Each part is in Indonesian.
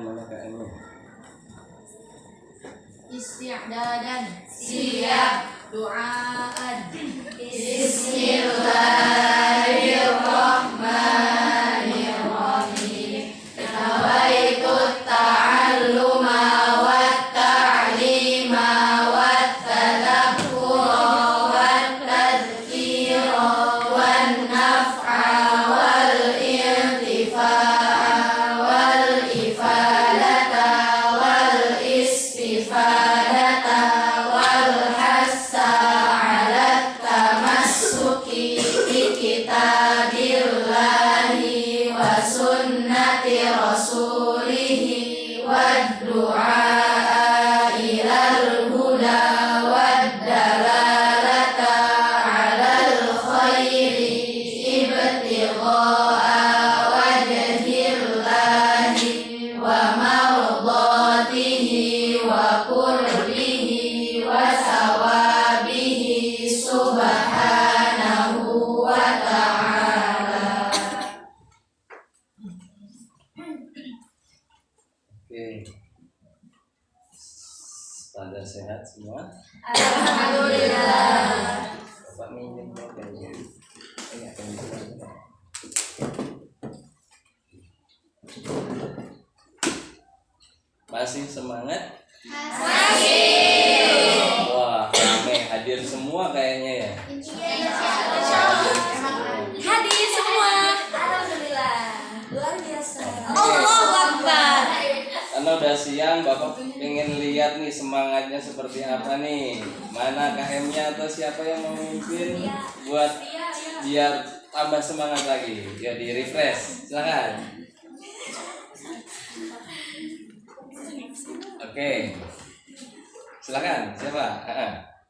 mana KM-nya? Isti'dadan. Siap. Du'aan. Bismillahirrahmanirrahim. Nawaitut ta'alluma wat ta'lima wat tadabbura wat tadhkira wan naf'a wal irtifa'a wal ifadata wal istifadata wal hassa 'ala tamassuki bi kitabillahi wa sunnati rasulihi wad du'a ilal huda wad dalalata 'alal khairi ibtigha'a wajhillahi wa mardatihi wa qurbihi wa sawabihi subhanahu wa ta'ala. Oke. Pada sehat semua? Alhamdulillah. Bapak minjem dong kayaknya. Ini akan bisa. Masih semangat? Masih. Wah, rame hadir semua kayaknya ya. Hadir semua. Alhamdulillah. Luar biasa. Allahu Akbar. Karena udah siang, Bapak pengen lihat nih semangatnya seperti apa nih. Mana KM-nya atau siapa yang memimpin buat biar tambah semangat lagi. Ya di refresh. Silakan. Oke. Silakan. Siapa?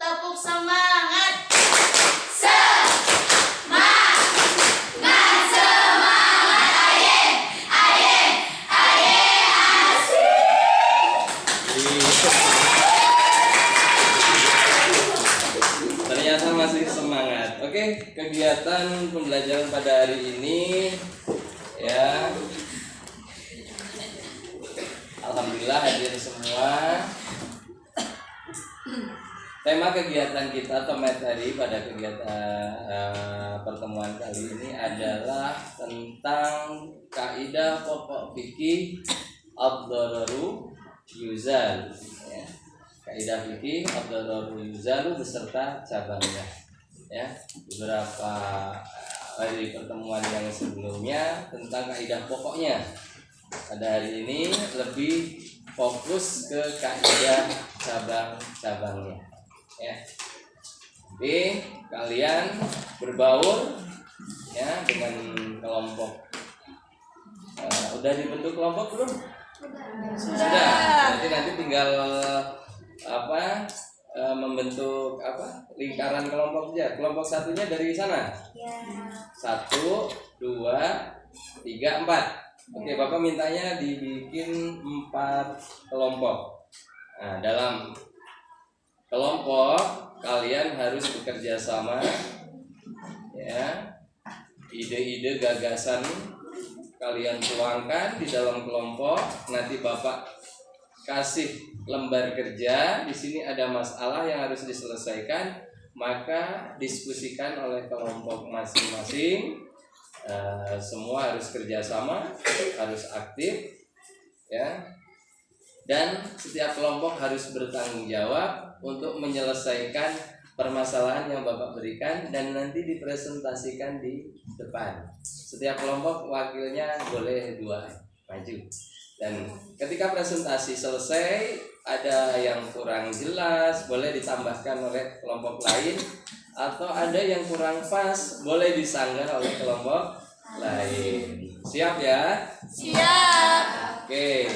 Tepuk semangat. Semangat. Semangat. Aye. Aye. Aye. Ternyata masih semangat. Oke, kegiatan pembelajaran pada hari ini ya. Alhamdulillah hadir semua. Tema kegiatan kita atau materi pada kegiatan pertemuan kali ini adalah tentang kaidah pokok fikih ad-dararu yuzal. Ya. Kaidah fikih ad-dararu yuzal beserta cabangnya. Ya, beberapa dari pertemuan yang sebelumnya tentang kaidah pokoknya. Pada hari ini lebih fokus ke kaidah cabang-cabangnya. Ya. Jadi kalian berbaur ya dengan kelompok. Udah dibentuk kelompok belum? Sudah. Jadi nanti tinggal membentuk lingkaran kelompok saja. Kelompok satunya dari sana. 1, 2, 3, 4. Oke, Bapak mintanya dibikin 4 kelompok. Nah, dalam kelompok kalian harus bekerja sama, ya. Ide-ide, gagasan kalian tuangkan di dalam kelompok. Nanti Bapak kasih lembar kerja. Di sini ada masalah yang harus diselesaikan, maka diskusikan oleh kelompok masing-masing. Semua harus kerjasama, harus aktif, ya. Dan setiap kelompok harus bertanggung jawab untuk menyelesaikan permasalahan yang Bapak berikan dan nanti dipresentasikan di depan. Setiap kelompok wakilnya boleh 2 maju. Dan ketika presentasi selesai, ada yang kurang jelas, boleh ditambahkan oleh kelompok lain, atau ada yang kurang pas, boleh disanggah oleh kelompok lain. Siap ya? Siap. Oke.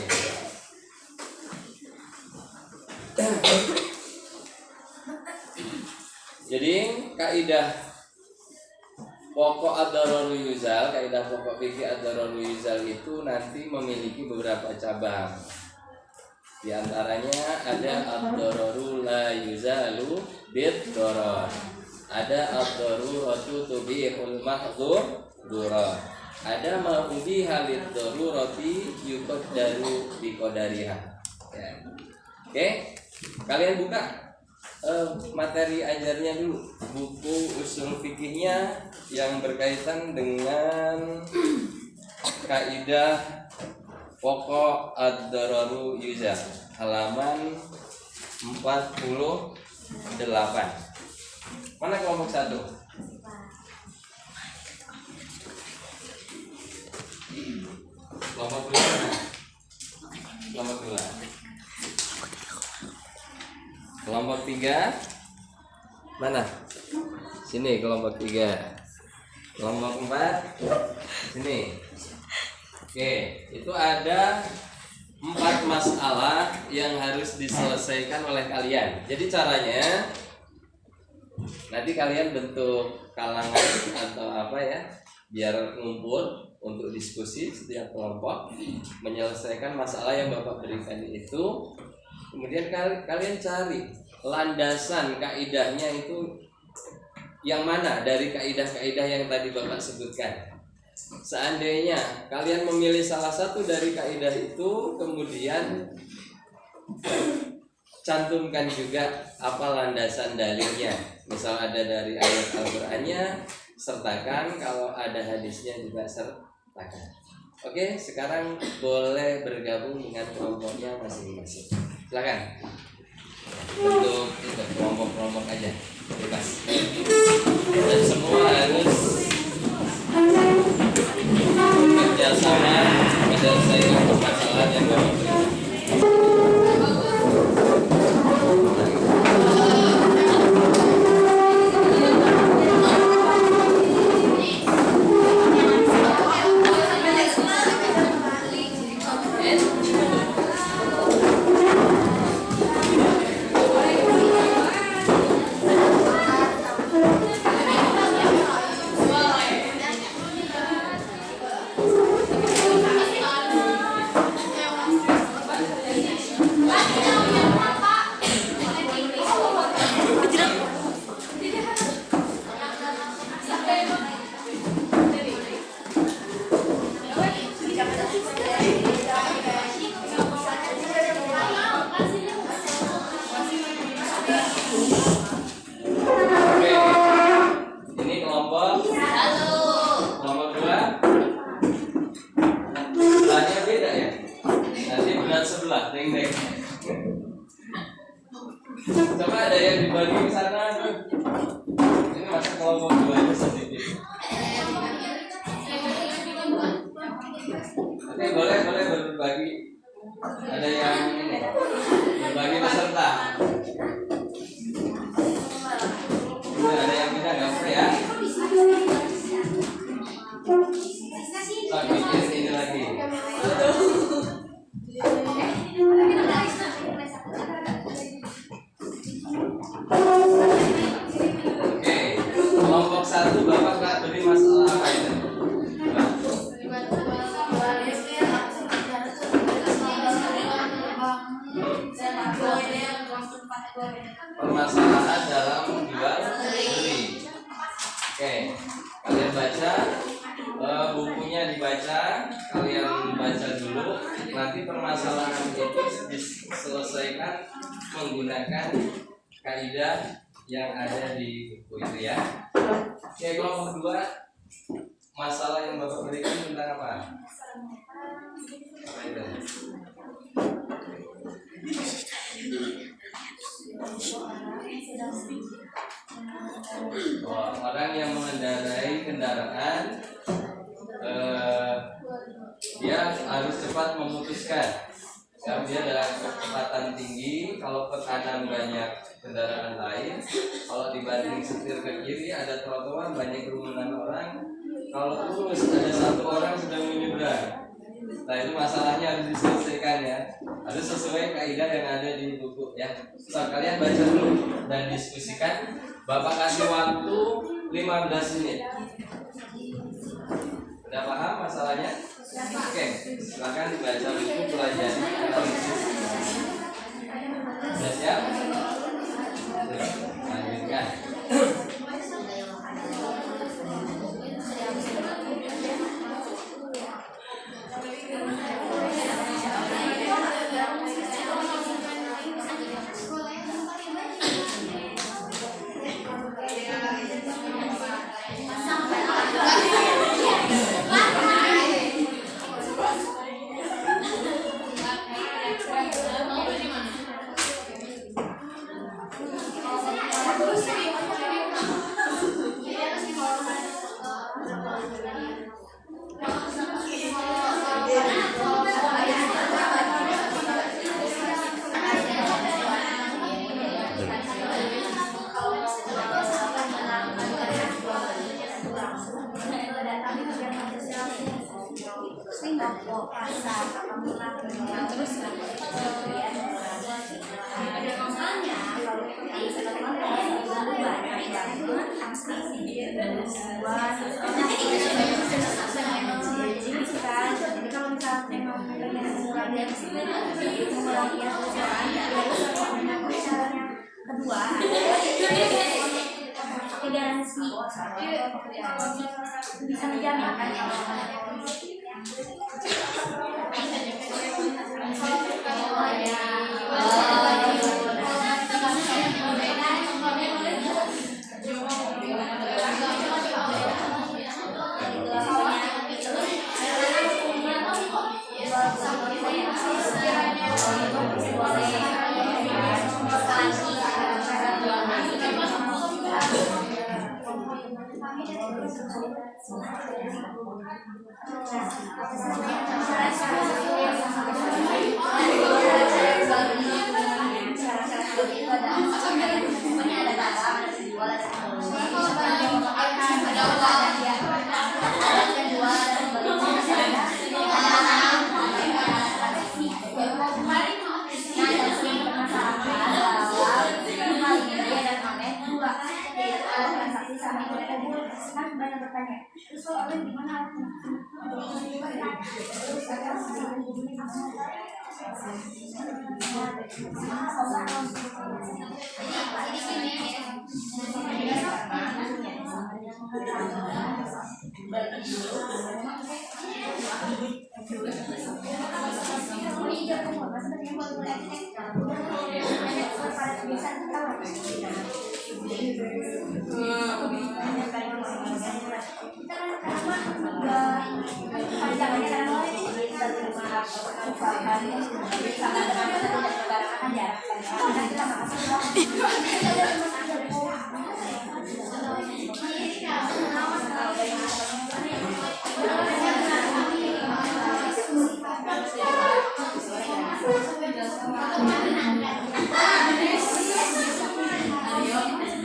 Jadi kaidah pokok ad-dararu yuzal, kaidah pokok fikih ad-dararu yuzal itu nanti memiliki beberapa cabang. Di antaranya ada ad-dararu la yuzalu bid-darar. Ada ad-daruratu tubihul mahdhur. ada ma'udi halid darurati yuqaddaru biqadariha. Ya. Oke, kalian buka materi ajarnya dulu, buku usul fikihnya yang berkaitan dengan kaidah pokok ad-dararu yuzal, halaman 48. Mana kelompok 1? Kelompok 2 mana? Kelompok 2. Kelompok 3 mana? Sini kelompok 3. Kelompok 4 sini. Oke, itu ada 4 masalah yang harus diselesaikan oleh kalian. Jadi caranya nanti kalian bentuk kalangan atau apa ya, biar ngumpul untuk diskusi setiap kelompok menyelesaikan masalah yang Bapak berikan itu. Kemudian kalian cari landasan kaidahnya itu yang mana dari kaidah-kaidah yang tadi Bapak sebutkan. Seandainya kalian memilih salah satu dari kaidah itu, kemudian cantumkan juga apa landasan dalilnya. Misal ada dari ayat Al-Qur'annya, sertakan. Kalau ada hadisnya juga sertakan. Oke, sekarang boleh bergabung dengan kelompoknya masing-masing. Silakan. Untuk itu kelompok-kelompok aja, bebas. Dan semua harus kerjasama menyelesaikan permasalahan yang Bapak berikan. Coba ada yang dibagi ke sana. Ini masa kelompok 2 nya sedikit. Oke, boleh berbagi. Ada yang ini berbagi peserta. Ada yang pindah nggak apa ya? Tak bikin ini lagi. Oke, kelompok 1 Bapak nggak beri masalah apa itu? Permasalahan dalam jual beli. Oke, kalian baca, bukunya dibaca, kalian baca dulu. Nanti permasalahan itu diselesaikan menggunakan kaidah yang ada di buku itu ya. Oke, kelompok 2, masalah yang Bapak berikan tentang apa? Apa itu? Orang yang mengendarai kendaraan, dia harus cepat memutuskan. Ya, dia dalam kecepatan tinggi. Kalau ke kanan banyak kendaraan lain, kalau dibanding setir ke kiri ada trotoar, banyak kerumunan orang. Kalau lurus ada satu orang sedang menyeberang. Nah, itu masalahnya harus diselesaikan ya. Harus sesuai kaidah yang ada di buku ya. So, kalian baca dulu dan diskusikan. Bapak kasih waktu 15 menit. Udah paham masalahnya? Oke, silakan dibaca buku, pelajari, analisis. Sudah siap? Lanjutkan. kedua garansi bisa menjamin kan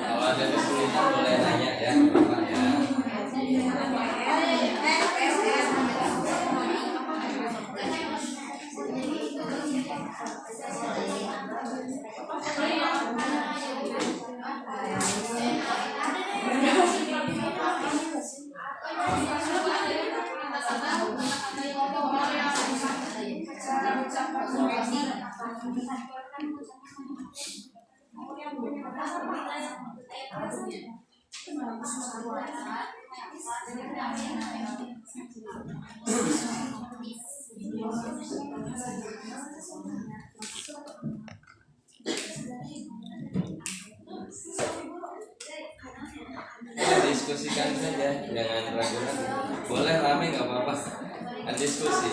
Kalau ada kesulitan boleh nanya ya Bapak ya. Diskusikan saja, jangan ragu-ragu. Boleh rame nggak apa-apa. Diskusi.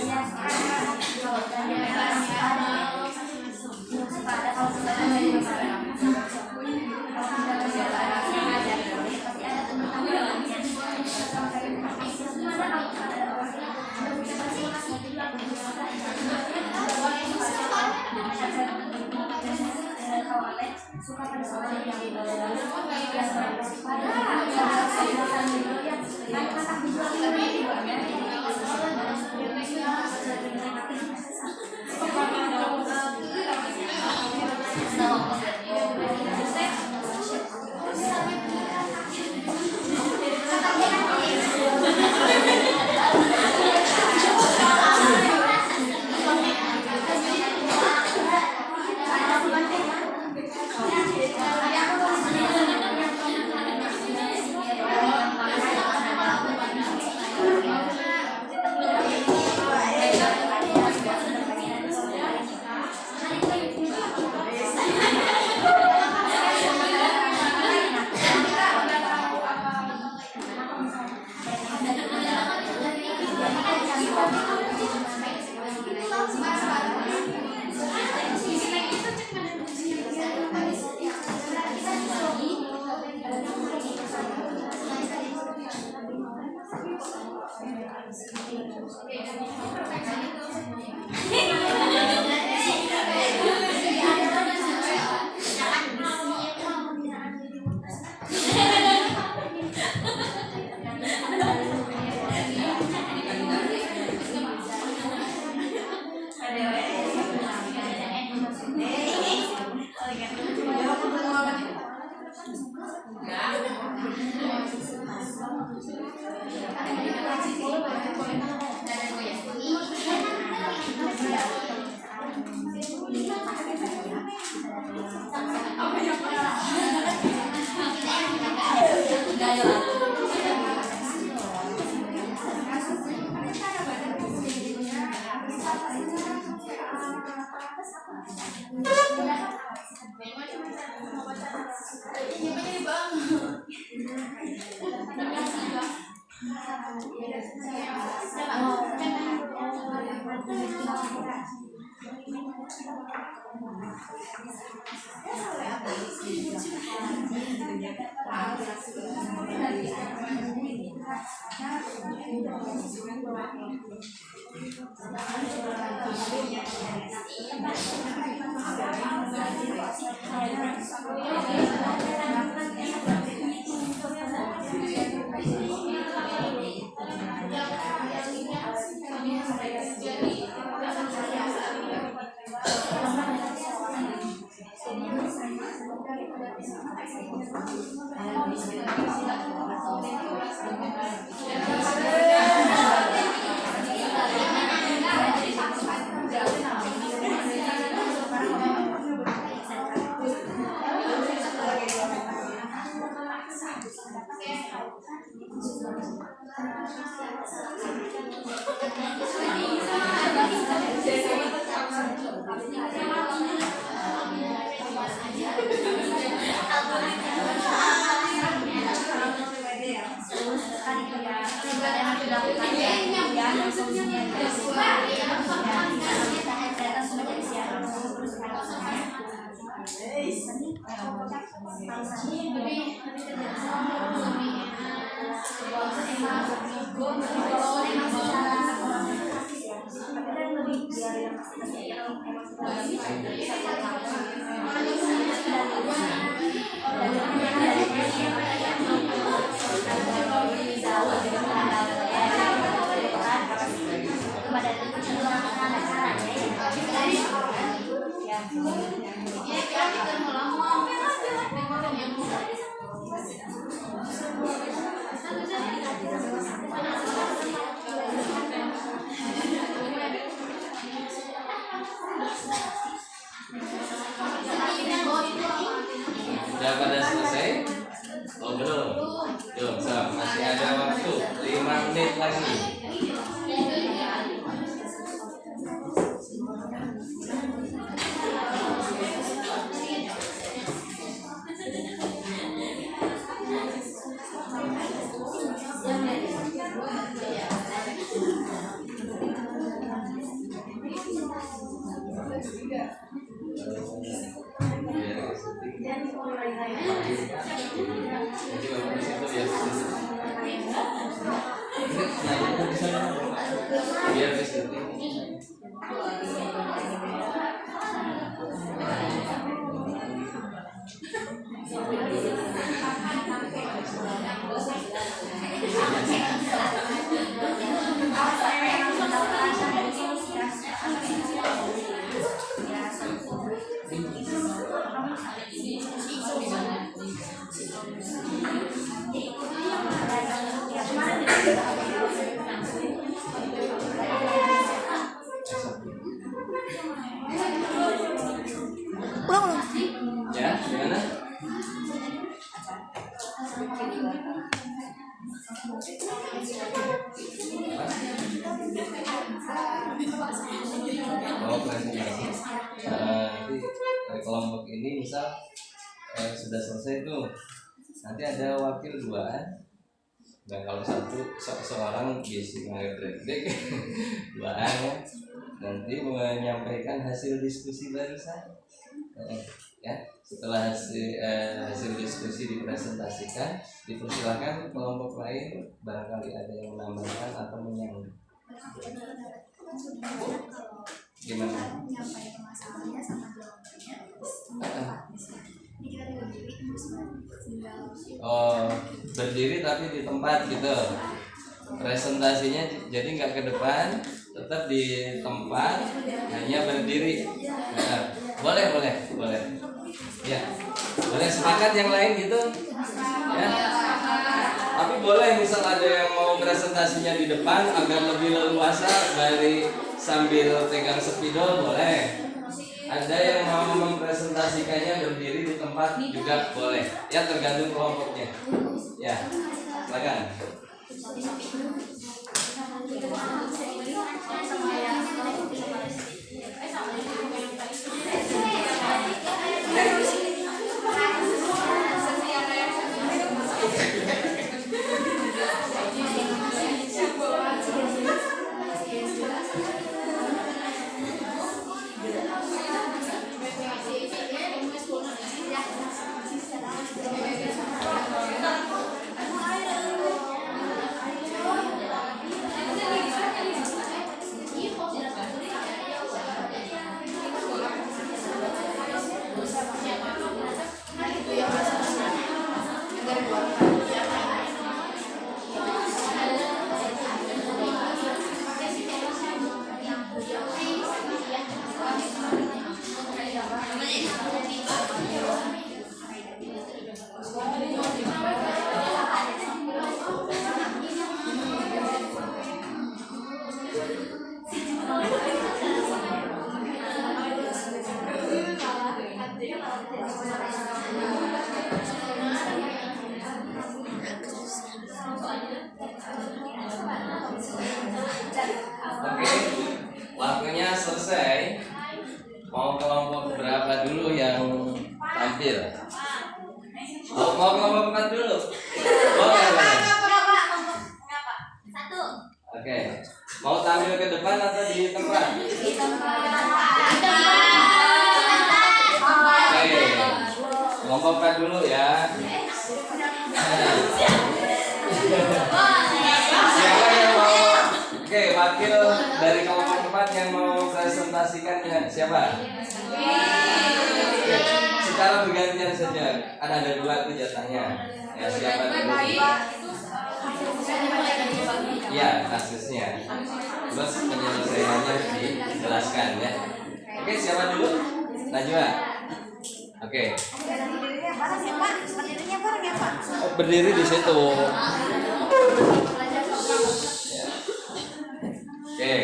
Sudah pada selesai? Oh belum. Yuk, masih ada waktu 5 menit lagi. Biar ya, gimana? Oh, presentasi. Nanti kelompok ini misal sudah selesai tuh, nanti ada wakil 2. Nah kalau seorang biasa ngeledek 2an ya, nanti menyampaikan hasil diskusi barusan. Ya, setelah hasil diskusi dipresentasikan, dipersilakan kelompok lain barangkali ada yang menambahkan atau menyambung. Gimana? Menyampaikan masalahnya sama jawabannya. Oh, berdiri tapi di tempat gitu. Presentasinya jadi nggak ke depan, tetap di tempat, hanya berdiri. Nah, boleh. Ya, boleh sepakat yang lain gitu. Ya. Tapi boleh misal ada yang mau presentasinya di depan agar lebih leluasa dari sambil pegang spidol boleh. Ada yang mau mempresentasikannya berdiri di tempat juga boleh. Ya tergantung kelompoknya. Ya, silakan. Mau kelompok berapa dulu yang tampil? Mau kelompok 4 dulu? Boleh, boleh. Satu. Oke. Mau tampil ke depan atau di tempat? Di tempat. Oke. Kelompok 4 dulu ya. Siapa yang mau? Oke, wakil dari kelompok 4 yang mau presentasikannya siapa? Oke, secara bergantian saja. Kan ada 2 tuh jatahnya. Ya, siapa dulu? Ya, kasusnya. Terus penyelesaiannya dijelaskan ya. Oke, siapa dulu? Najwa. Oke. Oh, berdiri di situ. Oke.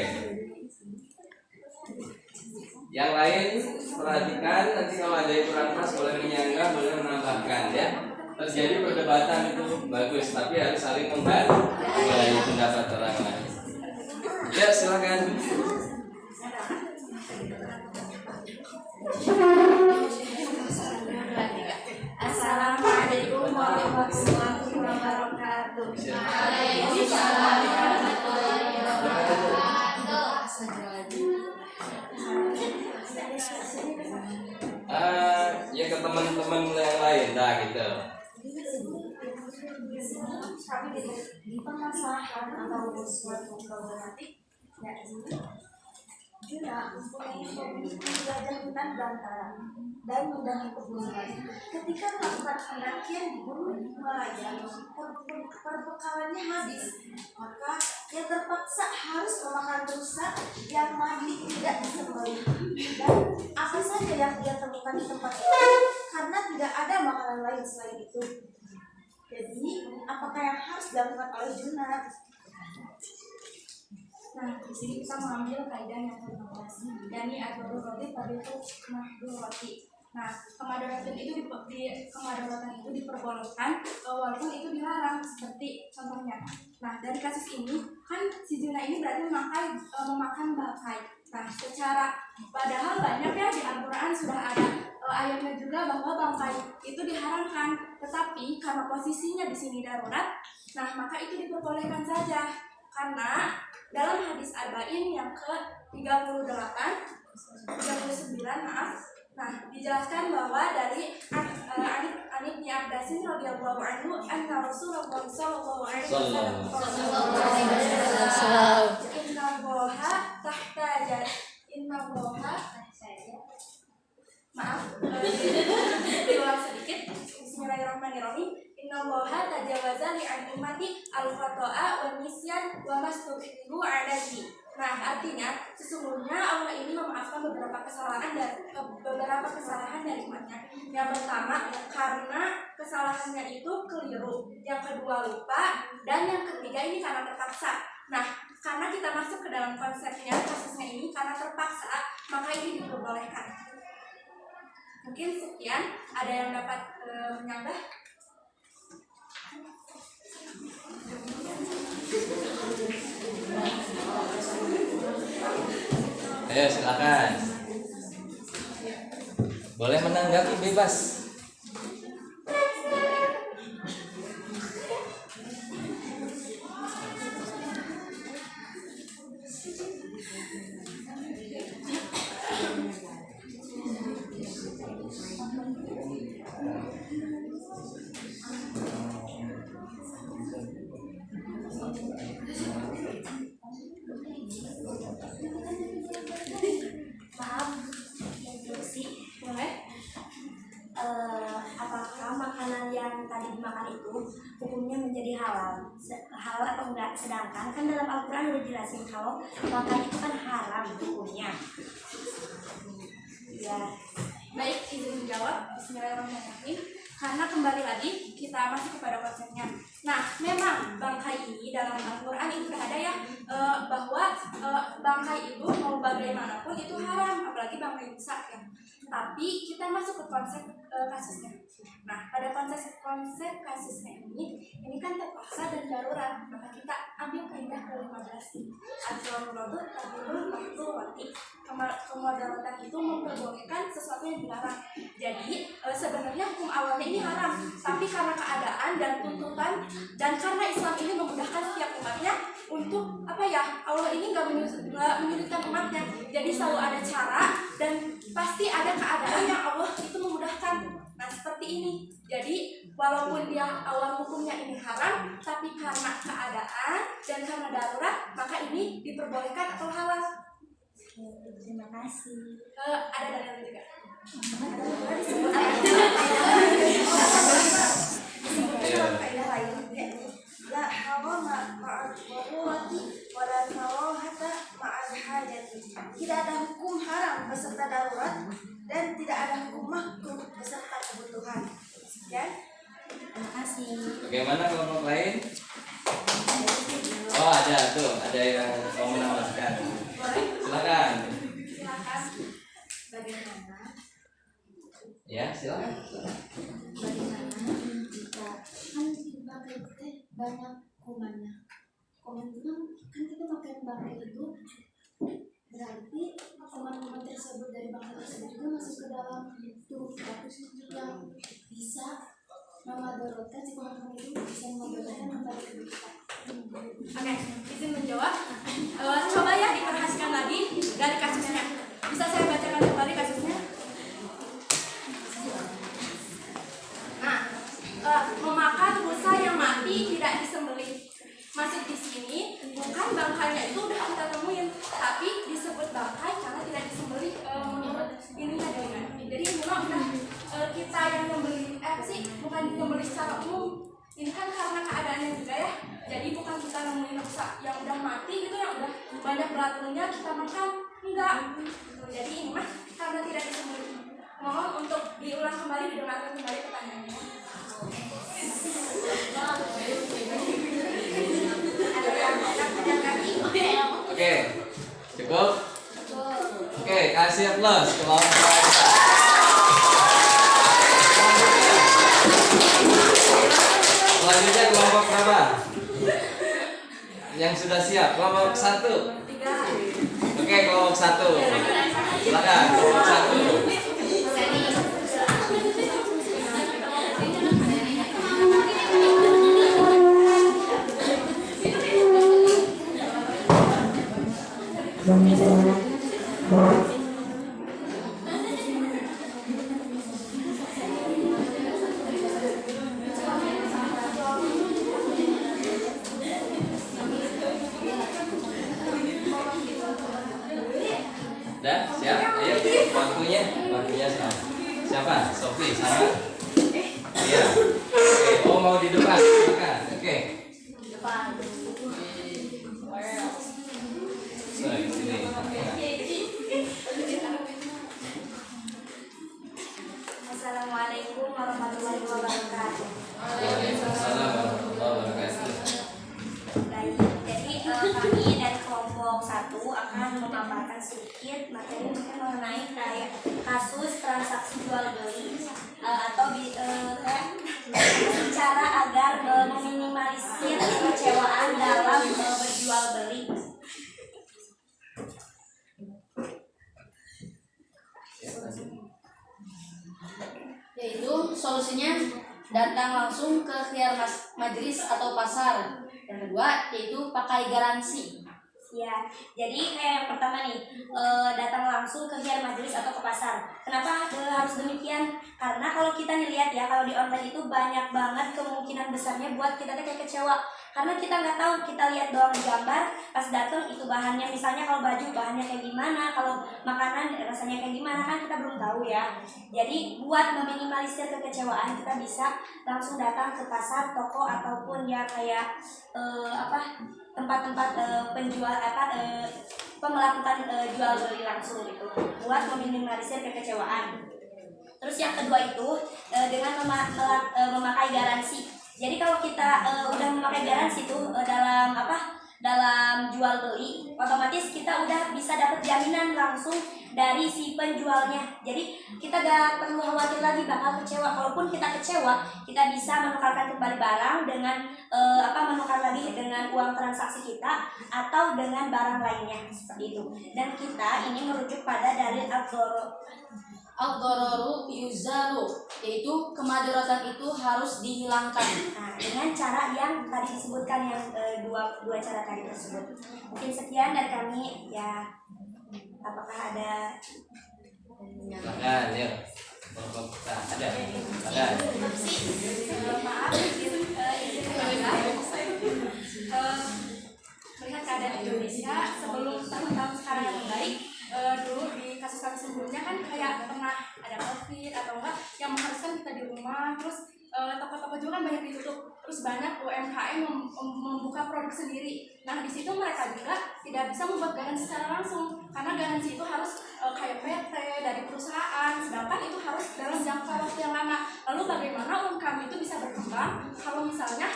Yang lain perhatikan, nanti kalau ada yang kurang pas boleh menyanggah, boleh menambahkan ya. Terjadi perdebatan itu bagus, tapi harus saling menghargai pendapat orang lain. Ya, silakan. Assalamualaikum warahmatullahi wabarakatuh. Waalaikumsalam warahmatullahi wabarakatuh. Ya ke teman-teman yang lain, dah gitu. Di permasalahan atau suatu problematik Juna mempunyai hobi menjelajah hutan belantara dan mendatangi pegunungan. Ketika melakukan pendakian di Gunung Himalaya, perbekalannya habis, maka ia terpaksa harus memakan rusa yang mati tidak disembelih. Dan apa saja yang dia temukan di tempat itu, karena tidak ada makanan lain selain itu. Jadi, apakah yang harus dilakukan oleh Juna? Nah, di sini kita mengambil kaidah yang ke-15. Yani ad-darurati tabiqu mahdurati. Nah, kemadaratan itu diperbolehkan walaupun itu dilarang, seperti contohnya. Nah, dari kasus ini kan si Juna ini berarti memakan bangkai. Nah, secara padahal banyak ya di Al-Qur'an sudah ada ayatnya juga bahwa bangkai itu diharamkan, tetapi karena posisinya di sini darurat, nah maka itu diperbolehkan saja. Karena dalam hadis Arba'in yang ke-39, nah dijelaskan bahwa dari Anib bin Abbasin radhiyallahu anhu anna Rasulullah sallallahu alaihi wasallam diulang sedikit. Bismillahirrahmanirrahim. Innallaha tajawaza li an ummati al-khata'a wa nisyan wa mastubihu alaihi. Nah, artinya sesungguhnya Allah ini memaafkan beberapa kesalahan dari umatnya. Yang pertama, karena kesalahannya itu keliru. Yang kedua, lupa. Dan yang ketiga ini karena terpaksa. Nah, karena kita masuk ke dalam konsepnya, kasusnya ini karena terpaksa, maka ini diperbolehkan. Mungkin sekian. Ada yang dapat menyanggah? Ayo silakan. Boleh menanggapi bebas. Maaf, boleh? Apakah makanan yang tadi dimakan itu hukumnya menjadi halal atau enggak? Sedangkan kan dalam Al-Quran udah jelasin kalau makan itu kan haram hukumnya. Ya. Baik, izin menjawab. Bismillahirrahmanirrahim. Karena kembali lagi kita masuk kepada konsepnya. Nah, memang bangkai ini dalam Al-Quran itu ada ya bahwa bangkai itu mau bagaimanapun itu haram, apalagi bangkai rusak ya. Tapi kita masuk ke konsep kasusnya. Nah, pada konsep kasusnya ini kan terpaksa dan darurat, maka kita ambil kaidah ke-15 ini. Al-Daruratu tabihul mahdzurati. Kemudaratan itu memperbolehkan sesuatu yang dilarang. Jadi sebenarnya hukum awalnya ini haram, tapi karena keadaan dan tuntutan dan karena Islam ini memudahkan setiap umatnya untuk apa ya, Allah ini nggak menyulitkan umatnya, jadi selalu ada cara dan pasti ada keadaan yang Allah itu memudahkan. Nah seperti ini, jadi walaupun dia awal hukumnya ini haram, tapi karena keadaan dan karena darurat maka ini diperbolehkan atau halal. Terima kasih. Ada dalil juga. Kaidah lain la harama ma'al darurati wa la karahata ma'al hajati. Tidak ada hukum haram beserta darurat dan tidak ada hukum makruh beserta kebutuhan. Sekian. Terima kasih. Bagaimana kelompok lain? Oh ada tuh, ada yang mau menambahkan. Silakan. Bagaimana? Ya silakan. Bagaimana jika kan bangkai itu banyak kumannya. Kuman itu kan kita pakai bangkai itu berarti kuman-kuman tersebut dari bangkai tersebut juga masuk ke dalam tubuh kita yang bisa memadorotkan si kuman-kuman itu bisa memadorotkan kembali ke tubuh kita. Oke, izin menjawab. Coba ya diperhatikan lagi dari kasusnya. Bisa saya bacakan kembali kasusnya? Nah, memakan rusa yang mati tidak disembelih. Maksud di sini bukan bangkainya itu udah kita temuin, tapi disebut bangkai karena tidak disembelih menurut ininya dengan. Jadi memang udah kita yang membeli bukan disembelih secara umum. Ini kan karena keadaannya juga ya. Jadi bukan kita nemuin rusa yang udah mati gitu, yang udah banyak belatungnya kita makan, enggak. Jadi ini mah karena tidak disembelih. Mohon untuk diulang kembali, didengarkan kembali pertanyaannya. Oke, cukup. Oke, kasih plus kelompok. Selanjutnya kelompok berapa? Yang sudah siap, kelompok 1. Oke, kelompok 1. Silakan, kelompok 1. Udah, siap? Ayo, waktunya sama. Siapa? Sofi, sama? Iya. Oke, oh mau di depan, silakan. Oke. Sini. Assalamualaikum warahmatullahi wabarakatuh. Waalaikumsalam warahmatullahi wabarakatuh. Baik, jadi kami dari kelompok 1 akan memaparkan sedikit materi mengenai kayak kasus transaksi jual beli atau cara agar meminimalisir kekecewaan dalam berjual beli. Yaitu solusinya datang langsung ke khiyar majelis atau pasar. Yang kedua yaitu pakai garansi. Ya, jadi kayak yang pertama nih, datang langsung ke khiyar majelis atau ke pasar. Kenapa harus demikian? Karena kalau kita ngelihat ya, kalau di online itu banyak banget kemungkinan besarnya buat kita kayak kecewa. Karena kita nggak tahu, kita lihat doang di gambar, pas datang itu bahannya, misalnya kalau baju bahannya kayak gimana, kalau makanan rasanya kayak gimana, kan kita belum tahu ya. Jadi buat meminimalisir kekecewaan, kita bisa langsung datang ke pasar, toko ataupun ya kayak tempat-tempat penjual melakukan jual beli langsung gitu, buat meminimalisir kekecewaan. Terus yang kedua itu dengan memakai garansi. Jadi kalau kita udah memakai garansi itu dalam jual beli, otomatis kita udah bisa dapat jaminan langsung dari si penjualnya. Jadi kita gak perlu khawatir lagi bakal kecewa. Kalaupun kita kecewa, kita bisa menukarkan kembali barang dengan menukar lagi dengan uang transaksi kita atau dengan barang lainnya seperti itu. Dan kita ini merujuk pada dalil Al-dororu yuzalu, yaitu kemadaratan itu harus dihilangkan. Nah, dengan cara yang tadi disebutkan yang dua cara tadi tersebut. Mungkin sekian dari kami ya. Apakah ada? Silakan, yuk. Ada. Silakan. Maaf, izin melihat keadaan Indonesia sebelum tahun-tahun sekarang yang baik, dulu di kasus-kasus sebelumnya kan kayak pernah ada COVID atau enggak yang mengharuskan kita di rumah, terus toko-toko juga kan banyak ditutup, terus banyak UMKM membuka produk sendiri. Nah di situ mereka juga tidak bisa membuat garansi secara langsung karena garansi itu harus kayak PT dari perusahaan, sedangkan itu harus dalam jangka waktu yang lama. Lalu bagaimana UMKM itu bisa berkembang kalau misalnya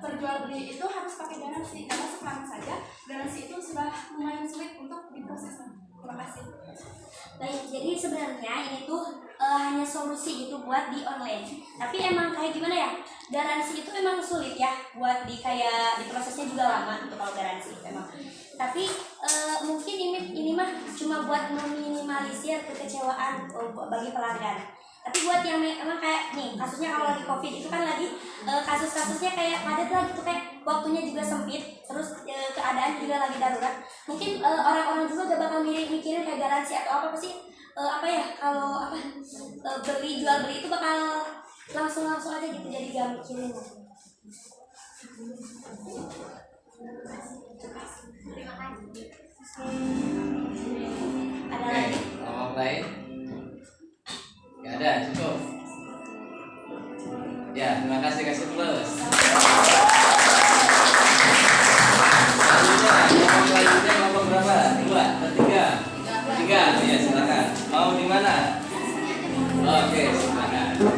perjual beli itu harus pakai garansi? Karena sekarang saja garansi itu sudah lumayan sulit untuk diproses. Terima kasih. Baik, jadi sebenarnya ini tuh hanya solusi gitu buat di online. Tapi emang kayak gimana ya? Garansi itu emang sulit ya buat di prosesnya juga lama untuk kalau garansi memang. Tapi mungkin ini mah cuma buat meminimalisir kekecewaan bagi pelanggan. Tapi buat yang emang kayak nih kasusnya kalau lagi COVID itu kan lagi kasus-kasusnya kayak padat lah gitu, kayak waktunya juga sempit, terus keadaan juga lagi darurat. Mungkin orang-orang juga gak bakal mikirin kayak garansi atau apa sih kalau jual beli itu bakal langsung aja gitu, jadi gak mikirin. Terima kasih. Ada lagi? Kelompok lain? Gak ada, cukup. Ya, terima kasih, kasih plus. Selanjutnya kelompok berapa? 2 atau 3? 3, ya silakan. Mau di mana? Oke, silakan. Oke,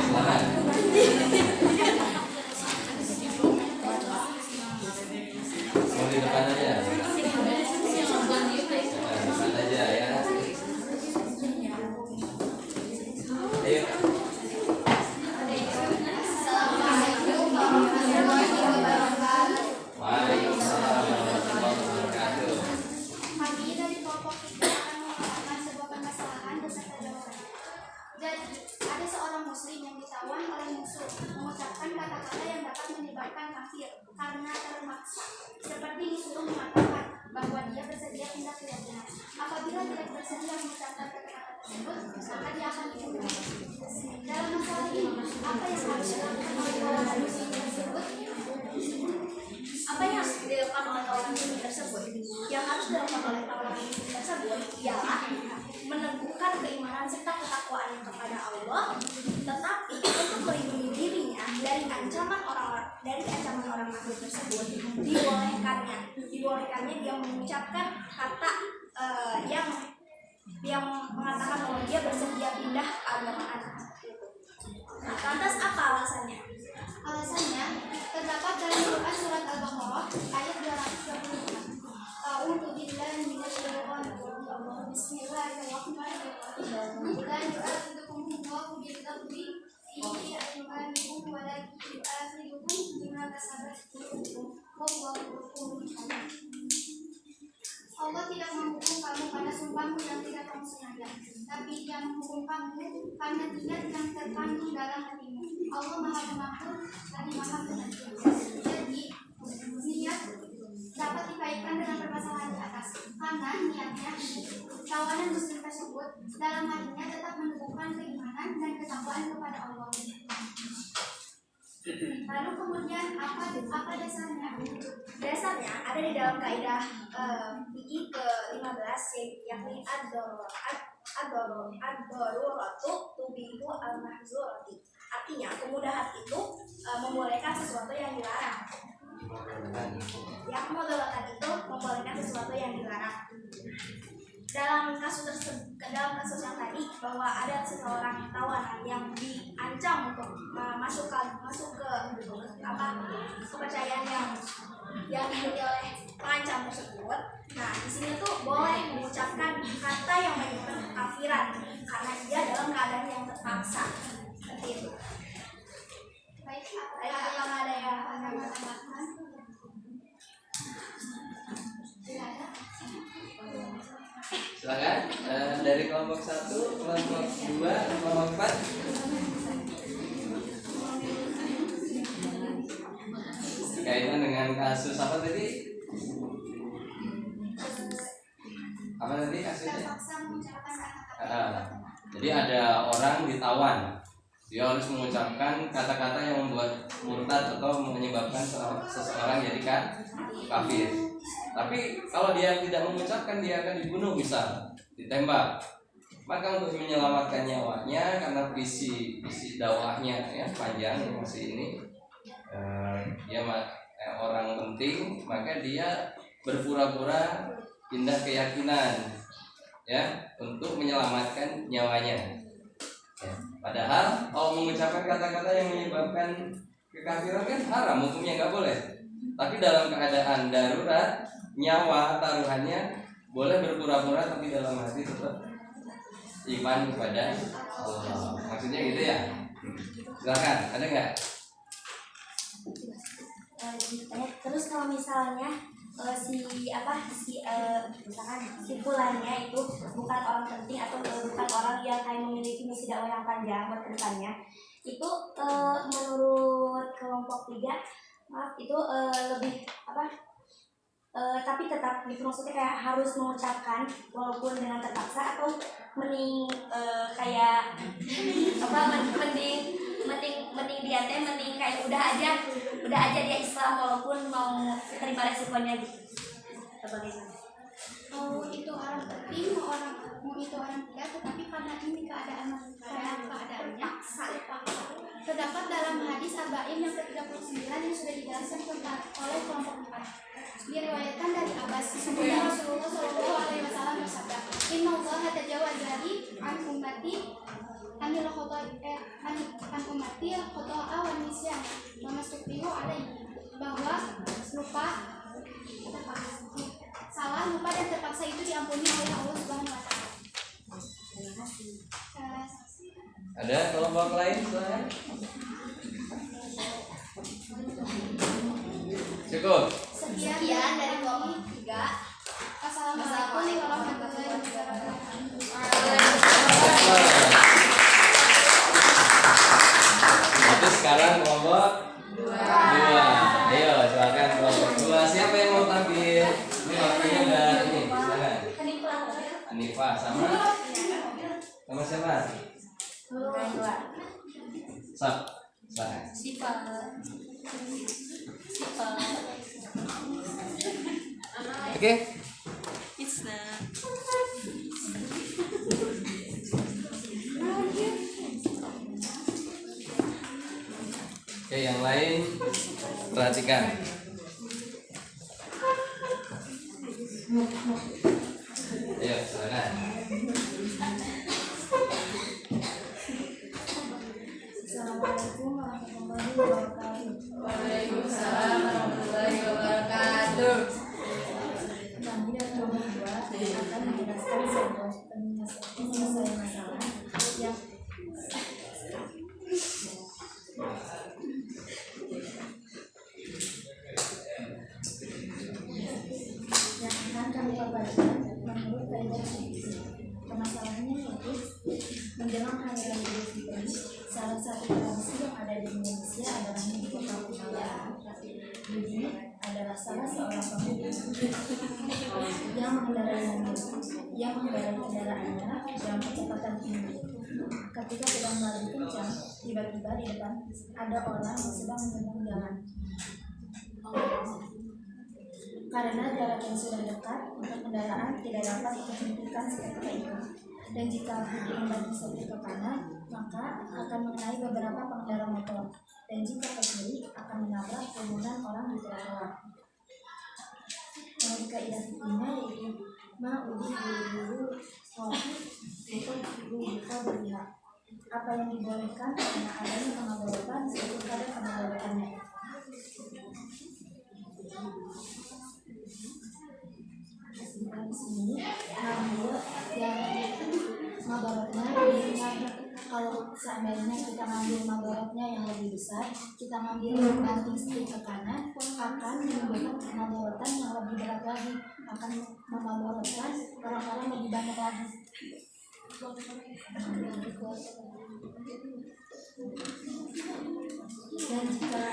silakan. Mau di depan aja. Depan aja ya. Ayo. Waalaikumsalam warahmatullahi wabarakatuh. Kami dari kelompok kita akan mengungkapkan sebuah permasalahan beserta jawabannya. Jadi, ada seorang muslim yang ditawan oleh musuh mengucapkan kata-kata yang dapat menyebabkan kafir karena termaksa. Seperti disuruh mengatakan bahwa dia bersedia pindah ke Madinah. Apabila tidak bersedia mengucapkan kata-kata tersebut, maka dia akan dibunuh. Dalam masalah ini, apa yang harus dilakukan oleh orang muslim tersebut? Apa yang harus dilakukan oleh orang muslim tersebut? Yang harus dilakukan oleh orang muslim tersebut ialah meneguhkan keimanan serta ketakwaannya kepada Allah, tetapi untuk melindungi dirinya dari ancaman orang makhluk tersebut dibolehkannya dia mengucapkan kata yang mengatakan bahwa dia bersedia pindah ke agamaan itu. Nah, lantas apa alasannya? Alasannya terdapat dalam Quran surat Al-Baqarah ayat 225. A'udzu billahi minasyaitonir rajim. Bismillahirrahmanirrahim. La yu'akhidhukum Allahu bil-laghwi fi aymanikum walakin yu'akhidhukum bima kasabat qulubukum. Wallahu ghafurur rahim. Allah tidak menghukum kamu pada sumpahmu yang tidak kamu sengaja, tapi Dia menghukum kamu karena niat yang terkandung dalam hatimu. Allah Maha Pengampun dan Maha Pengampun. Jadi niat dapat dikaitkan dengan permasalahan di atas, karena niatnya tawanan muslim tersebut dalam hatinya tetap meneguhkan keimanan dan ketakwaan kepada Allah. Lalu kemudian apa dasarnya? Dasarnya ada di dalam kaidah fikih ke-15 yakni ad-daruratu tubihu al-mahzurati. Artinya kemudahan itu membolehkan sesuatu yang dilarang. yang membolehkan itu membolehkan sesuatu yang dilarang. Dalam kasus yang tadi bahwa ada seseorang tawanan yang diancam untuk masuk ke kepercayaan yang diikuti oleh pengancam tersebut. Nah, di sini tuh boleh mengucapkan kata yang menyebabkan kekafiran karena dia dalam keadaan yang terpaksa. Seperti itu. Baik, apakah ada yang menambahkan? Silakan dari kelompok 1, kelompok 2, kelompok 4. Berkaitan dengan kasus apa tadi? Apa tadi kasusnya? Terpaksa mengucapkan kata-kata. Jadi ada orang ditawan, dia harus mengucapkan kata-kata yang membuat murtad atau menyebabkan seseorang jadi kafir. Tapi kalau dia tidak mengucapkan, dia akan dibunuh, misal ditembak. Maka untuk menyelamatkan nyawanya, karena visi dakwahnya ya panjang masih ini, dia orang penting, maka dia berpura-pura pindah keyakinan ya untuk menyelamatkan nyawanya. Ya. Padahal kalau mengucapkan kata-kata yang menyebabkan kekafiran kan haram, hukumnya nggak boleh. Tapi dalam keadaan darurat, nyawa taruhannya, boleh berpura-pura tapi dalam hati tetap iman kepada Allah. Maksudnya gitu ya. Silakan, ada nggak? Terus kalau misalnya misalkan simpulannya itu bukan orang penting atau bukan orang yang memiliki misi dakwah yang panjang buat kedepannya, itu menurut kelompok 3 itu lebih tapi tetap gitu, maksudnya kayak harus mengucapkan walaupun dengan terpaksa, atau mending mending dia mending kayak udah aja dia Islam walaupun mau terima resikonya gitu. Bagaimana? Mau itu orang penting, mau itu orang tidak, tetapi karena ini keadaannya terdapat dalam hadis Arba'in yang ke-39 yang sudah dijelaskan oleh kelompok 4. Diriwayatkan dari Abbas, Rasulullah Shallallahu Alaihi Wasallam bersabda, Inna Allah tajawaza li an ummati anil khoto'a wa nisyan wa mastukrihu alaihi, bahwa salah, lupa dan terpaksa itu diampuni oleh Allah Subhanahu wa taala. Ada kelompok lain silakan. Cukup. Sekian dari kelompok 3. Assalamualaikum warahmatullahi wabarakatuh. Jadi sekarang kelompok 2. Ayo silakan kelompok 2. Siapa yang mau tampil? Ini waktunya udah ini. Silakan. Hanifah sama siapa? Silakan. Sifat. Oke. Isna. Oke, yang lain perhatikan. Ayo, silakan. Assalamualaikum warahmatullahi wabarakatuh. Waalaikumsalam warahmatullahi wabarakatuh. Kami dari kelompok 2 akan menjelaskan sebuah penyelesaian masalah yang akan kami paparkan menurut kaidah fikih. Permasalahannya yaitu menjelang hari raya Idul Fitri, salah satu tradisi yang ada di Indonesia adalah mudik atau kendaraan. Jadi adalah salah seorang pemudik yang mengendarai kendaraannya dalam kecepatan tinggi. Ketika sedang melaju kencang, tiba-tiba di depan ada orang yang sedang menempuh jalan. Karena jarak yang sudah dekat, untuk kendaraan tidak dapat dihentikan seketika itu. Dan jika diimbang setir ke kanan, maka akan mengenai beberapa pengendara motor. Dan jika ke kiri, akan menabrak kerumunan orang di trotoar. kaidah fikihnya yaitu ma uji dulu untuk buka berpihak. Apa yang dibolehkan karena adanya kemadaratan yaitu kadar kemadaratannya. Di sini ngambil yang mabaratnya dengan kalau seandainya kita ngambil mabaratnya yang lebih besar, kita ngambil banting setir ke kanan akan menimbulkan kemadaratan yang lebih berat lagi, akan memabaratkan orang-orang lebih banyak lagi. Dan jika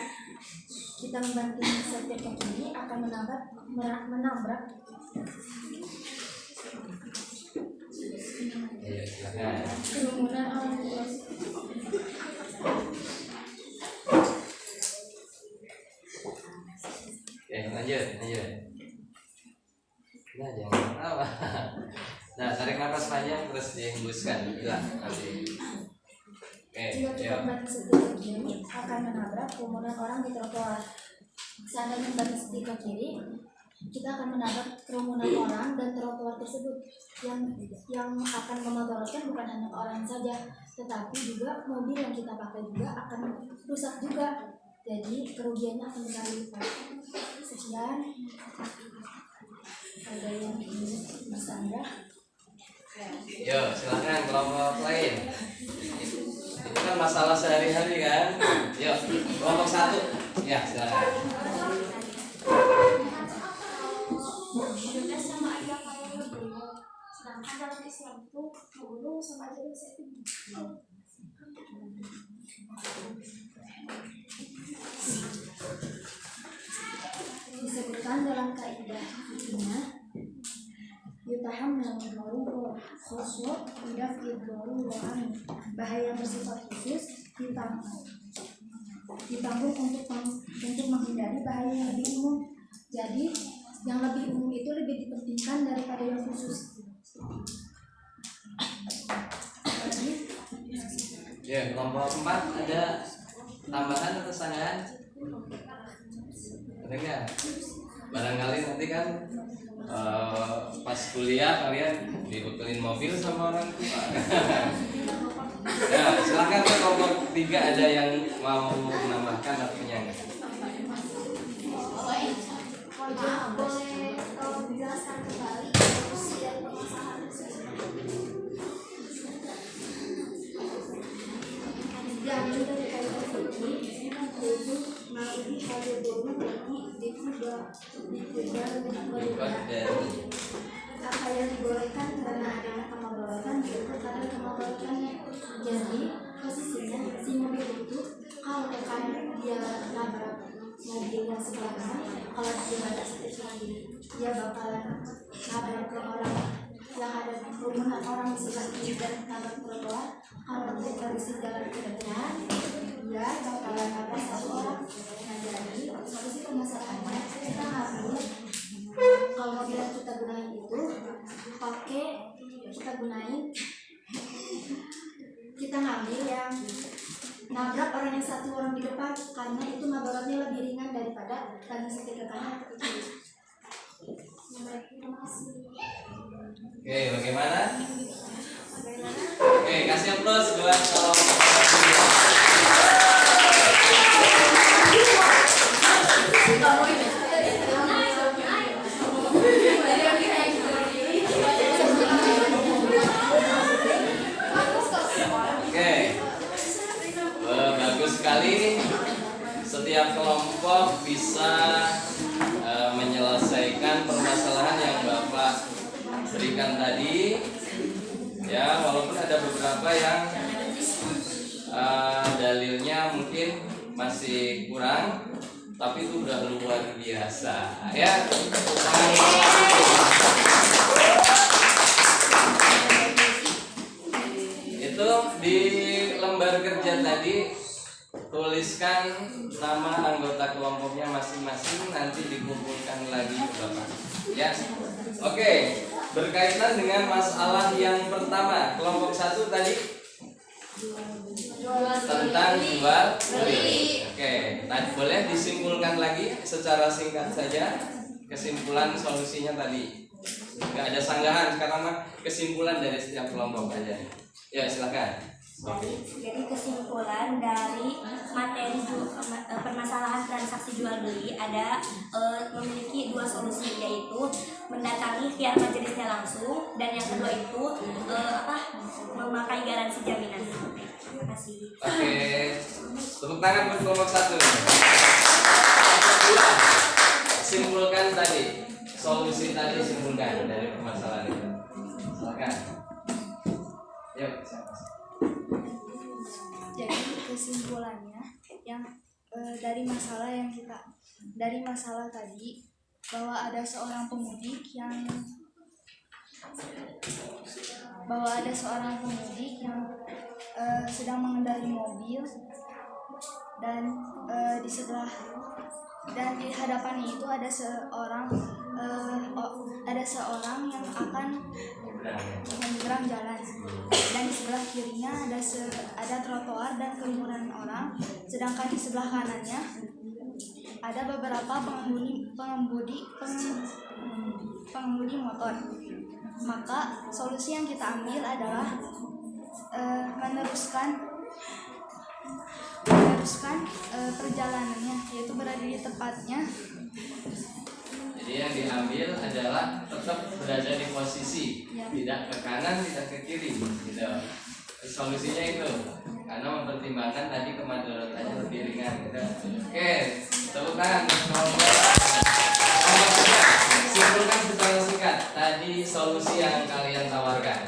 kita membanting setir ke kiri akan menabrak Iya, silakan. kerumunan orang. Oke, lanjut. Nah, jangan ketawa. Nah, tarik nafas panjang terus dihembuskan. Bilang nanti. Oke, Jika kita yuk. membanting setir ke kiri akan menabrak kerumunan orang di trotoar. Seandainya membanting setir ke kiri, kita akan menabrak kerumunan orang dan trotoar tersebut. Yang akan memadaratkan bukan hanya orang saja, tetapi juga mobil yang kita pakai juga akan rusak juga. Jadi kerugiannya akan berkali lipat. Sekian. Ada yang bersandar? Yuk, silakan kelompok lain. Itu kan masalah sehari-hari kan. Yuk, kelompok 1. Ya, silakan. Sudah sama aja kayak ngebunuh. Sedangkan dalam Islam itu ngebunuh sama aja dosa itu. Disebutkan dalam kaidah fikihnya yutaham al-darur khusus tidak darur bahaya bersifat khusus ditanggung untuk menghindari bahaya yang lebih umum. Jadi yang lebih umum itu lebih dipentingkan daripada yang khusus. Ya, kelompok 4 ada tambahan atau sanggahan? Ada nggak? Barangkali nanti kan pas kuliah kalian dibekelin mobil sama orang tua. Ya, silakan ke kelompok 3 ada yang mau menambahkan atau menyangga. Maaf, boleh menjelaskan kembali fungsi dan permasalahan diambil dari kaidah fikih yaitu ma'udi hadir dulu berarti apa yang dibolehkan karena adanya kemadaratan yaitu kadar kemadarannya. Jadi posisinya si mobil itu kalau ke kanan dia nabrak mobil yang sebelahnya, kalau dia ada setir lagi dia bakalan nabrak ke orang yang ada kerumunan orang di sebelah kiri dan nabrak trotoar. Kalau dia terisi jalan ke depan dia bakalan nabrak satu orang. Nah, jadi solusi permasalahannya kita ngambil kalau mobil yang kita gunain itu kita ngambil yang nabrak orang yang satu orang di depan karena itu mabaratnya lebih ringan daripada banting setir ke kanan. Terima kasih. Oke, bagaimana? Oke, kasih aplaus buat kelompok 3. Oke, bagus sekali. Setiap kelompok bisa menyelesaikan permasalahan yang Bapak berikan tadi. Ya, walaupun ada beberapa yang dalilnya mungkin masih kurang, tapi itu udah luar biasa. Ya, itu di lembar kerja tadi tuliskan nama anggota kelompoknya masing-masing, nanti dikumpulkan lagi ke Bapak. Ya, oke. Berkaitan dengan masalah yang pertama, kelompok 1 tadi tentang jual beli. Oke, nah boleh disimpulkan lagi secara singkat saja. kesimpulan solusinya tadi. Nggak ada sanggahan, sekarang mah kesimpulan dari setiap kelompok aja. Ya silakan. Jadi kesimpulan dari materi permasalahan transaksi jual beli ada memiliki dua solusi, yaitu mendatangi khiyar majelisnya langsung, dan yang kedua itu memakai garansi jaminan. Terima kasih. Oke, tepuk tangan buat kelompok 1. Kelompok 2, simpulkan tadi solusi tadi, simpulkan dari permasalahan itu. Silakan. Yuk. Jadi kesimpulannya yang dari masalah tadi, bahwa ada seorang pemudik yang sedang mengendarai mobil, dan di hadapannya itu ada seorang yang akan menyeberang jalan, dan di sebelah kirinya ada trotoar dan kerumunan orang, sedangkan di sebelah kanannya ada beberapa pengemudi motor. Maka solusi yang kita ambil adalah meneruskan perjalanannya, yaitu berada di tempatnya. Jadi yang diambil adalah tetap berada di posisi, tidak ke kanan, tidak ke kiri, gitu. Solusinya itu, karena mempertimbangkan tadi kemadaratannya lebih ringan, gitu. Oke, tepuk tangan. Simpulkan secara singkat tadi solusi yang kalian tawarkan.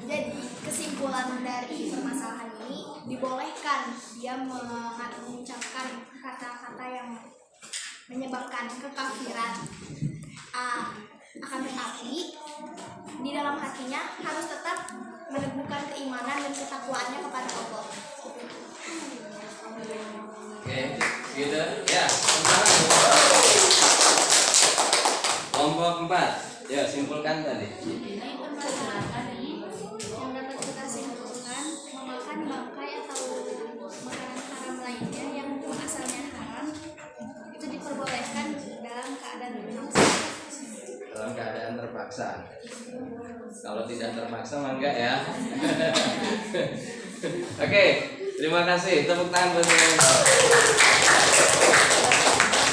Jadi kesimpulan dari permasalahan ini, dibolehkan dia mengucapkan kata-kata yang menyebabkan kekafiran, akan tetapi di dalam hatinya harus tetap meneguhkan keimanan dan ketakwaannya kepada Allah. Oke, gitu ya. Kelompok 4, ya simpulkan tadi. Ini permasalahan yang dapat kita simpulkan, memakan bangkai atau makanan haram lainnya yang asalnya haram itu diperbolehkan dalam keadaan terpaksa. Dalam keadaan terpaksa. Kalau tidak terpaksa mah enggak ya. Oke, terima kasih. Tepuk tangan buat saya.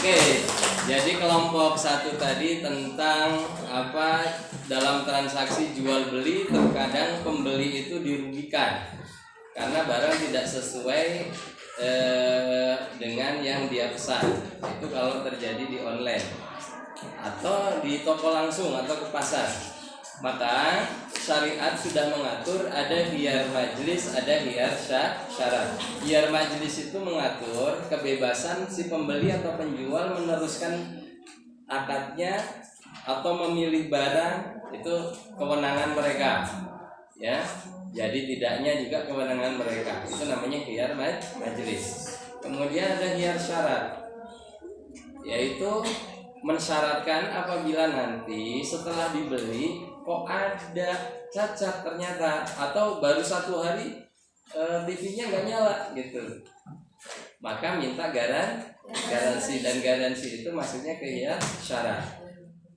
Oke, jadi kelompok 1 tadi tentang apa dalam transaksi jual beli terkadang pembeli itu dirugikan karena barang tidak sesuai dengan yang dia pesan. Itu kalau terjadi di online atau di toko langsung atau ke pasar. Maka syariat sudah mengatur ada khiyar majlis, ada khiyar syarat. Khiyar majlis itu mengatur kebebasan si pembeli atau penjual meneruskan akadnya atau memilih barang, itu kewenangan mereka. Ya. Jadi tidaknya juga kewenangan mereka. Itu namanya khiyar majlis. Kemudian ada khiyar syarat, yaitu mensyaratkan apabila nanti setelah dibeli kok ada cacat ternyata, atau baru 1 hari TV-nya nggak nyala gitu, maka minta garansi, dan garansi itu maksudnya khiyar syarat.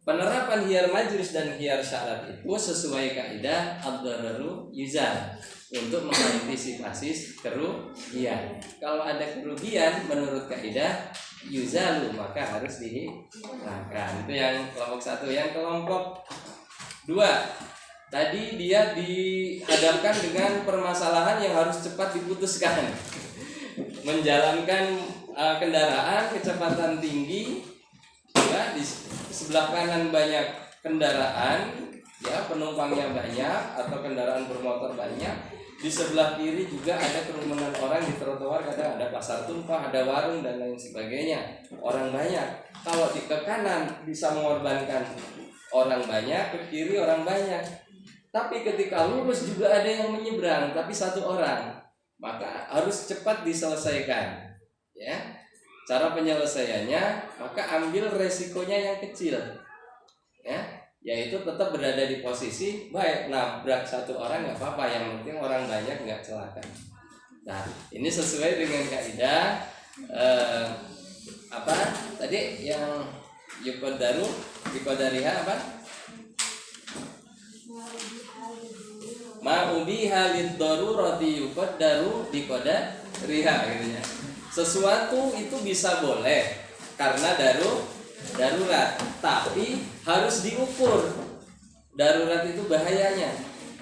Penerapan khiyar majlis dan khiyar syarat itu sesuai kaidah ad-dararu yuzal, untuk mengantisipasi kerugian. Kalau ada kerugian menurut kaidah yuzalu maka harus dihilangkan. Itu yang kelompok 1. Yang kelompok 2 tadi dia dihadapkan dengan permasalahan yang harus cepat diputuskan. Menjalankan kendaraan kecepatan tinggi, ya, di sebelah kanan banyak kendaraan, ya, penumpangnya banyak atau kendaraan bermotor banyak. Di sebelah kiri juga ada kerumunan orang di trotoar, kadang ada pasar tumpah, ada warung dan lain sebagainya. Orang banyak. Kalau di ke kanan bisa mengorbankan orang banyak, ke kiri orang banyak. Tapi ketika lurus juga ada yang menyeberang, tapi 1 orang. Maka harus cepat diselesaikan. Ya. Cara penyelesaiannya, maka ambil resikonya yang kecil. Ya. Yaitu tetap berada di posisi baik, nabrak 1 orang nggak apa-apa, yang penting orang banyak nggak celaka. Nah, ini sesuai dengan kaidah apa tadi yang yuqaddaru biqadariha apa? Ma ubiha lid-darurati yuqaddaru biqadariha gitu ya. Sesuatu itu bisa boleh karena darurat, tapi harus diukur. Darurat itu bahayanya.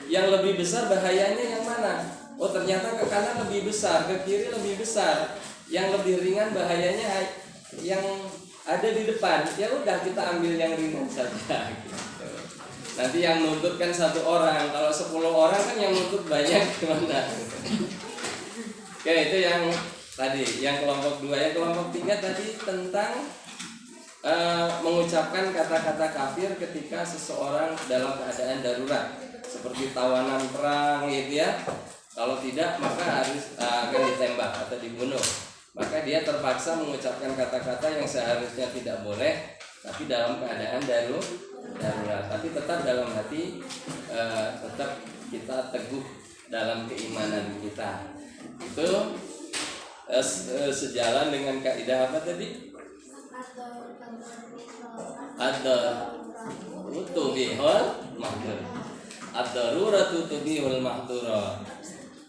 Yang lebih besar bahayanya yang mana? Oh, ternyata ke kanan lebih besar, ke kiri lebih besar. Yang lebih ringan bahayanya yang ada di depan. Ya udah, kita ambil yang ringan saja gitu. Nanti yang nuntut kan 1 orang, kalau 10 orang kan yang nuntut banyak gimana? Oke, itu yang tadi, yang kelompok 2. Yang kelompok 3 tadi tentang mengucapkan kata-kata kafir ketika seseorang dalam keadaan darurat, seperti tawanan perang gitu ya. Kalau tidak maka harus akan ditembak atau dibunuh. Maka dia terpaksa mengucapkan kata-kata yang seharusnya tidak boleh, tapi dalam keadaan darurat. Tapi tetap dalam hati, tetap kita teguh dalam keimanan kita. Itu sejalan dengan kaidah apa tadi? Ad-daruratu tubihul mahdhura.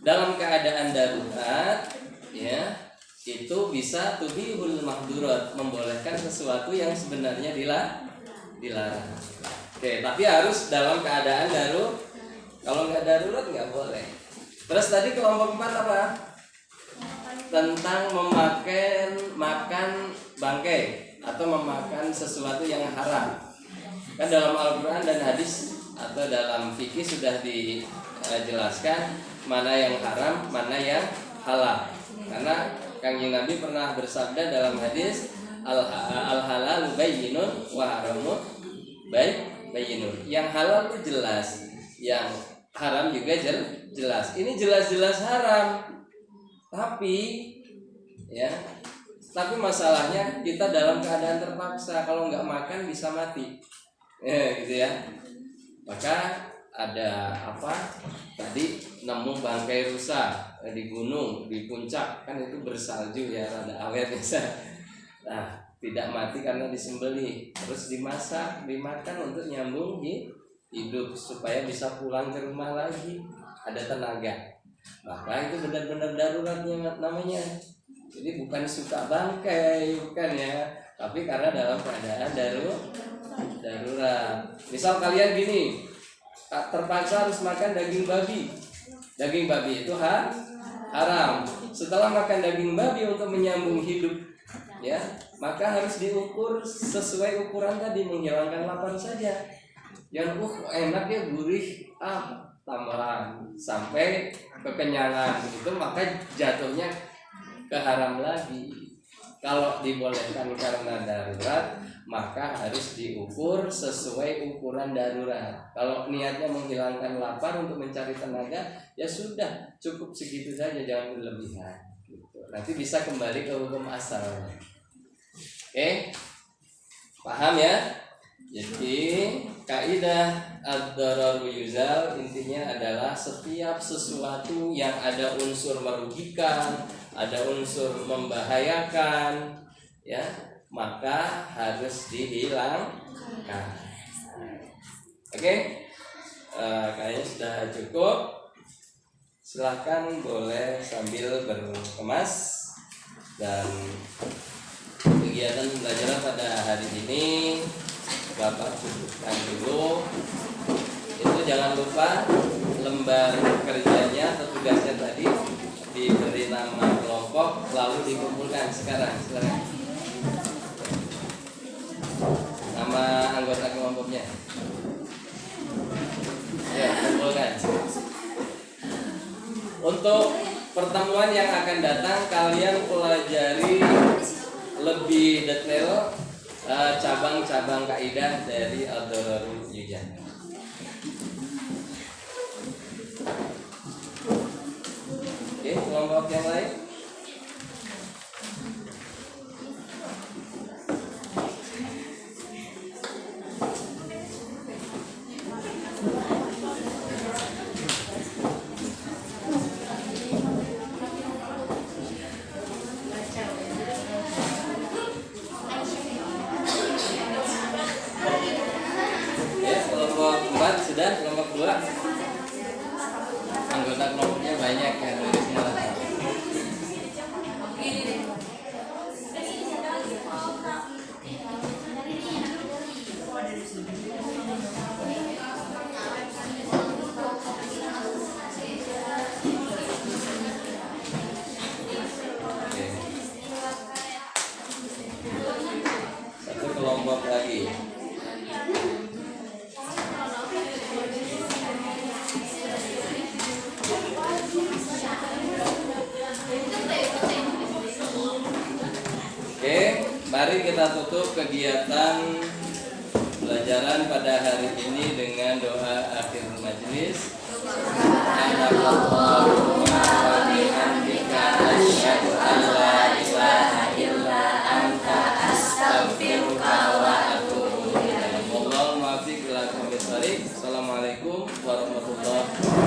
Dalam keadaan darurat ya, itu bisa tubihul mahdhurat, membolehkan sesuatu yang sebenarnya dilarang. Oke, tapi harus dalam keadaan darurat. Kalau nggak darurat nggak boleh. Terus tadi kelompok 4 apa? Tentang makan bangkai atau memakan sesuatu yang haram. Kan dalam Al-Quran dan hadis atau dalam fikih sudah dijelaskan mana yang haram, mana yang halal. Karena Kanjeng Nabi pernah bersabda dalam hadis, al-halalu bayyinun wa haramu bayyinun. Yang halal itu jelas, yang haram juga jelas. Ini jelas-jelas haram. Tapi masalahnya kita dalam keadaan terpaksa. Kalau nggak makan bisa mati, gitu ya. Maka ada apa? Tadi nemu bangkai rusa di gunung, di puncak, kan itu bersalju ya, rada awet biasa. Nah, tidak mati karena disembelih, terus dimasak, dimakan untuk nyambung hidup supaya bisa pulang ke rumah lagi, ada tenaga. Maka itu benar-benar daruratnya namanya. Jadi bukan suka bangkai, bukan ya, tapi karena dalam keadaan darurat. Misal kalian gini, terpaksa harus makan daging babi. Daging babi itu haram. Setelah makan daging babi untuk menyambung hidup, ya, maka harus diukur sesuai ukuran tadi, menghilangkan lapar saja. Jangan enak ya, gurih, tambahan sampai kekenyangan itu, maka jatuhnya ke haram lagi. Kalau dibolehkan karena darurat, maka harus diukur sesuai ukuran darurat. Kalau niatnya menghilangkan lapar untuk mencari tenaga, ya sudah, cukup segitu saja, jangan berlebihan gitu. Nanti bisa kembali ke hukum asalnya. Oke? Paham ya? Jadi kaidah ad-dararu yuzal intinya adalah setiap sesuatu yang ada unsur merugikan, ada unsur membahayakan, ya, maka harus dihilangkan. Oke? Kayaknya sudah cukup. Silahkan boleh sambil berkemas. Dan kegiatan belajar pada hari ini Bapak cukupkan dulu. Itu jangan lupa lembar kerjanya atau tugasnya tadi diberi nama kelompok lalu dikumpulkan sekarang. Silakan. Nama anggota kelompoknya. Ya, kumpulkan. Untuk pertemuan yang akan datang, kalian pelajari lebih detail cabang-cabang kaidah dari ad-dararu yuzal. Oke, kelompok yang lain. Mari kita tutup kegiatan pelajaran pada hari ini dengan doa akhir majelis. Subhanallahumma wa bihamdika asyhadu an la ilaha illa anta astaghfiruka wa atubu ilaik. Wallahul muwaffiq ila aqwamit thoriq. Assalamualaikum warahmatullahi wabarakatuh.